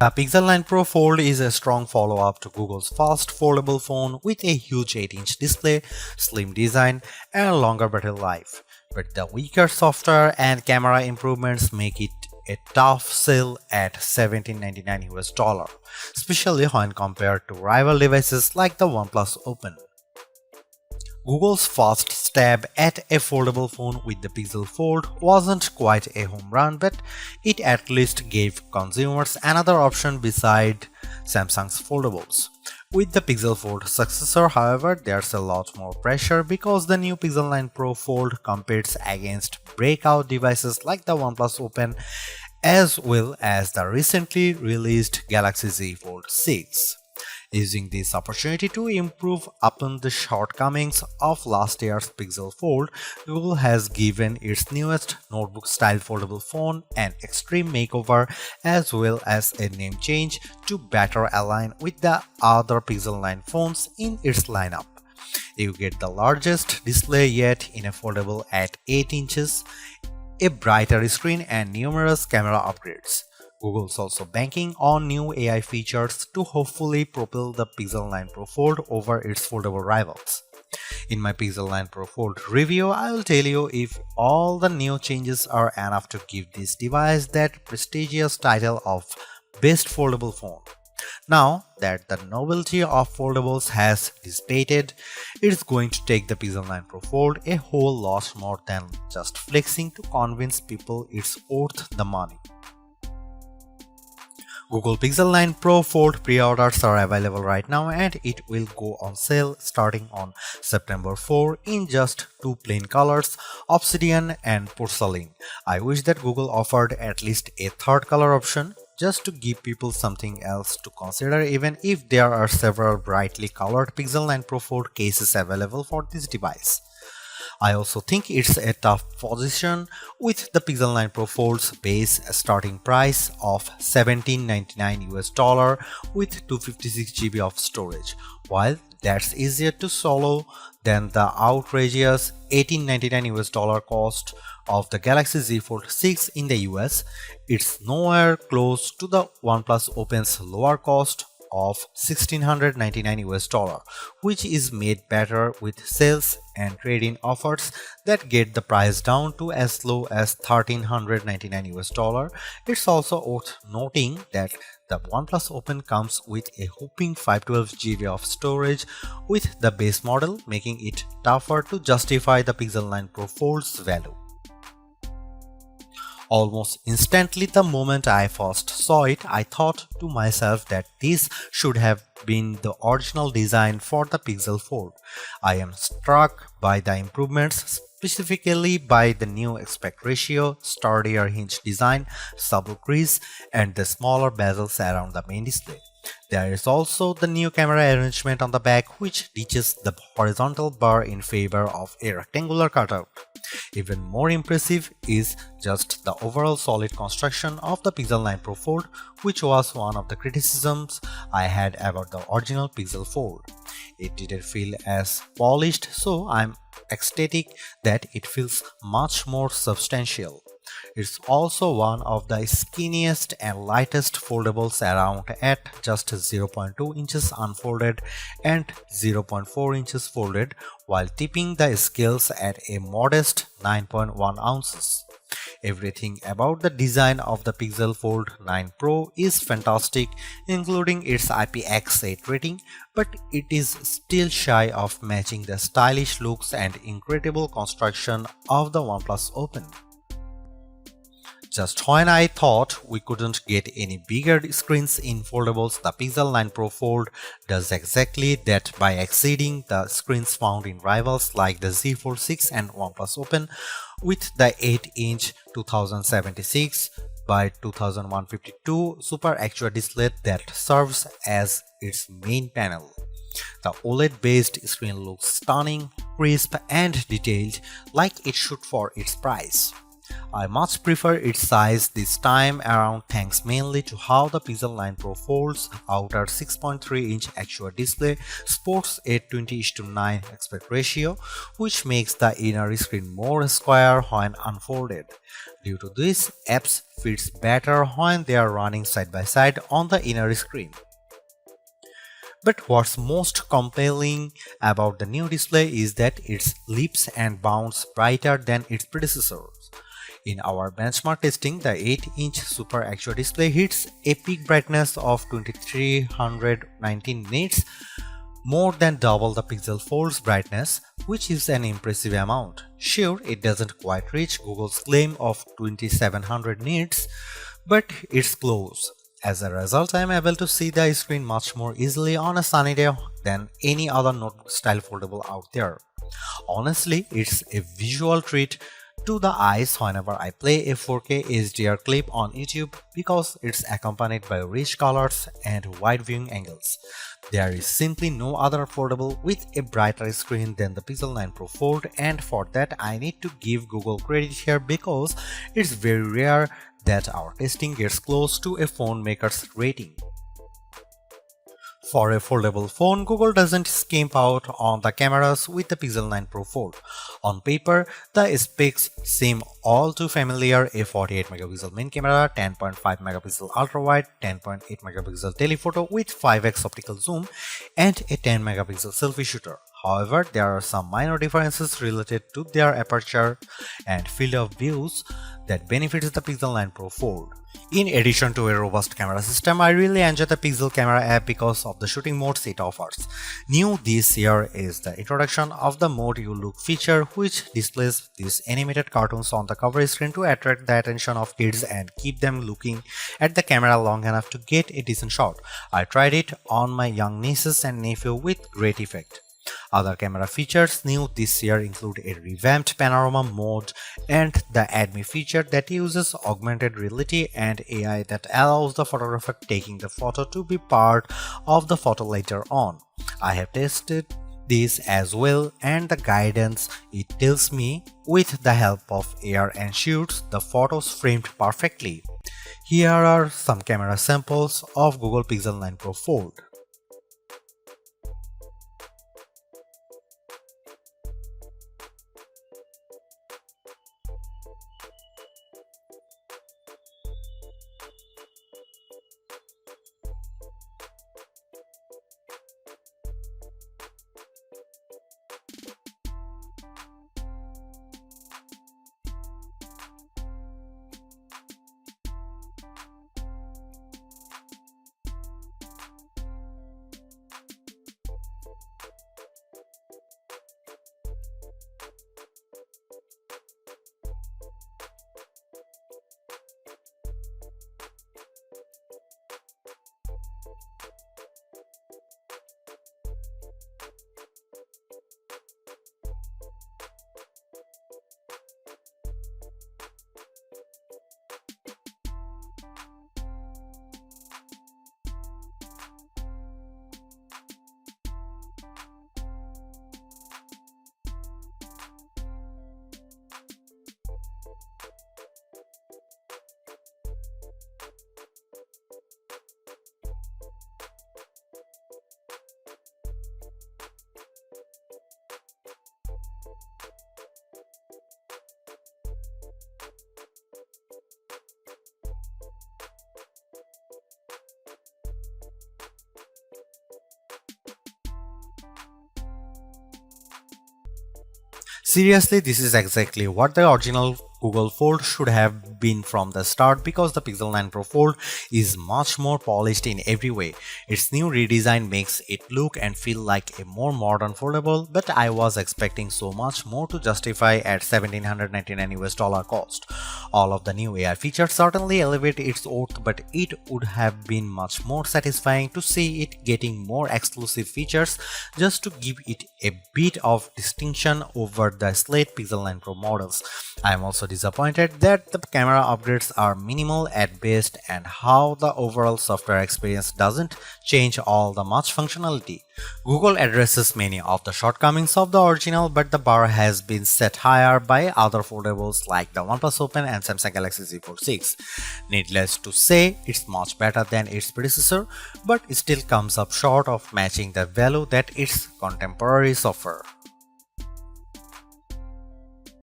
The Pixel 9 Pro Fold is a strong follow-up to Google's fast foldable phone with a huge 8-inch display, slim design, and longer battery life. But the weaker software and camera improvements make it a tough sell at $1799 US, especially when compared to rival devices like the OnePlus Open. Google's first stab at a foldable phone with the Pixel Fold wasn't quite a home run, but it at least gave consumers another option beside Samsung's foldables. With the Pixel Fold successor, however, there's a lot more pressure because the new Pixel 9 Pro Fold competes against breakout devices like the OnePlus Open as well as the recently released Galaxy Z Fold 6. Using this opportunity to improve upon the shortcomings of last year's Pixel Fold, Google has given its newest notebook-style foldable phone an extreme makeover as well as a name change to better align with the other Pixel 9 phones in its lineup. You get the largest display yet in a foldable at 8 inches, a brighter screen, and numerous camera upgrades. Google's also banking on new AI features to hopefully propel the Pixel 9 Pro Fold over its foldable rivals. In my Pixel 9 Pro Fold review, I will tell you if all the new changes are enough to give this device that prestigious title of Best Foldable Phone. Now that the novelty of foldables has dissipated, it's going to take the Pixel 9 Pro Fold a whole lot more than just flexing to convince people it's worth the money. Google Pixel 9 Pro Fold pre-orders are available right now and it will go on sale starting on September 4 in just two plain colors, Obsidian and Porcelain. I wish that Google offered at least a third color option just to give people something else to consider, even if there are several brightly colored Pixel 9 Pro Fold cases available for this device. I also think it's a tough position with the Pixel 9 Pro Fold's base starting price of $1799 US with 256 GB of storage. While that's easier to swallow than the outrageous $1899 US cost of the Galaxy Z Fold 6 in the US, it's nowhere close to the OnePlus Open's lower cost of $1699 US, which is made better with sales and trade-in offers that get the price down to as low as $1399 US. It's also worth noting that the OnePlus Open comes with a whopping 512 GB of storage with the base model, making it tougher to justify the Pixel 9 Pro Fold's value. Almost instantly the moment I first saw it, I thought to myself that this should have been the original design for the Pixel Fold. I am struck by the improvements, specifically by the new aspect ratio, sturdier hinge design, subtle crease, and the smaller bezels around the main display. There is also the new camera arrangement on the back, which ditches the horizontal bar in favor of a rectangular cutout. Even more impressive is just the overall solid construction of the Pixel 9 Pro Fold, which was one of the criticisms I had about the original Pixel Fold. It didn't feel as polished, so I'm ecstatic that it feels much more substantial. It's also one of the skinniest and lightest foldables around at just 0.2 inches unfolded and 0.4 inches folded, while tipping the scales at a modest 9.1 ounces. Everything about the design of the Pixel Fold 9 Pro is fantastic, including its IPX8 rating, but it is still shy of matching the stylish looks and incredible construction of the OnePlus Open. Just when I thought we couldn't get any bigger screens in foldables, the Pixel 9 Pro Fold does exactly that by exceeding the screens found in rivals like the Z Fold 6 and OnePlus Open with the 8-inch 2076 by 2152 Super Actua display that serves as its main panel. The OLED-based screen looks stunning, crisp, and detailed like it should for its price. I much prefer its size this time around thanks mainly to how the Pixel 9 Pro Fold's outer 6.3-inch actual display sports a 20:9 aspect ratio, which makes the inner screen more square when unfolded. Due to this, apps fits better when they are running side by side on the inner screen. But what's most compelling about the new display is that it leaps and bounds brighter than its predecessors. In our benchmark testing, the 8-inch Super Actual display hits a peak brightness of 2319 nits, more than double the Pixel Fold's brightness, which is an impressive amount. Sure, it doesn't quite reach Google's claim of 2700 nits, but it's close. As a result, I am able to see the screen much more easily on a sunny day than any other notebook-style foldable out there. Honestly, it's a visual treat to the eyes whenever I play a 4K HDR clip on YouTube because it's accompanied by rich colors and wide viewing angles. There is simply no other foldable with a brighter screen than the Pixel 9 Pro Fold, and for that I need to give Google credit here because it's very rare that our testing gets close to a phone maker's rating. For a foldable phone, Google doesn't skimp out on the cameras with the Pixel 9 Pro Fold. On paper, the specs seem all too familiar: a 48MP main camera, 10.5MP ultra-wide, 10.8MP telephoto with 5x optical zoom, and a 10MP selfie shooter. However, there are some minor differences related to their aperture and field of views that benefits the Pixel 9 Pro Fold. In addition to a robust camera system, I really enjoy the Pixel Camera app because of the shooting modes it offers. New this year is the introduction of the Mode You Look feature, which displays these animated cartoons on the cover screen to attract the attention of kids and keep them looking at the camera long enough to get a decent shot. I tried it on my young nieces and nephew with great effect. Other camera features new this year include a revamped panorama mode and the Add Me feature that uses augmented reality and AI that allows the photographer taking the photo to be part of the photo later on. I have tested this as well, and the guidance it tells me with the help of AR ensures the photos framed perfectly. Here are some camera samples of Google Pixel 9 Pro Fold. Seriously, this is exactly what the original Google Fold should have been from the start, because the Pixel 9 Pro Fold is much more polished in every way. Its new redesign makes it look and feel like a more modern foldable, but I was expecting so much more to justify at $1,799 cost. All of the new AI features certainly elevate its worth, but it would have been much more satisfying to see it getting more exclusive features just to give it a bit of distinction over the slate Pixel 9 Pro models. I am also disappointed that the camera camera upgrades are minimal at best and how the overall software experience doesn't change all the much functionality. Google addresses many of the shortcomings of the original, but the bar has been set higher by other foldables like the OnePlus Open and Samsung Galaxy Z Fold 6. Needless to say, it's much better than its predecessor, but it still comes up short of matching the value that its contemporaries offer.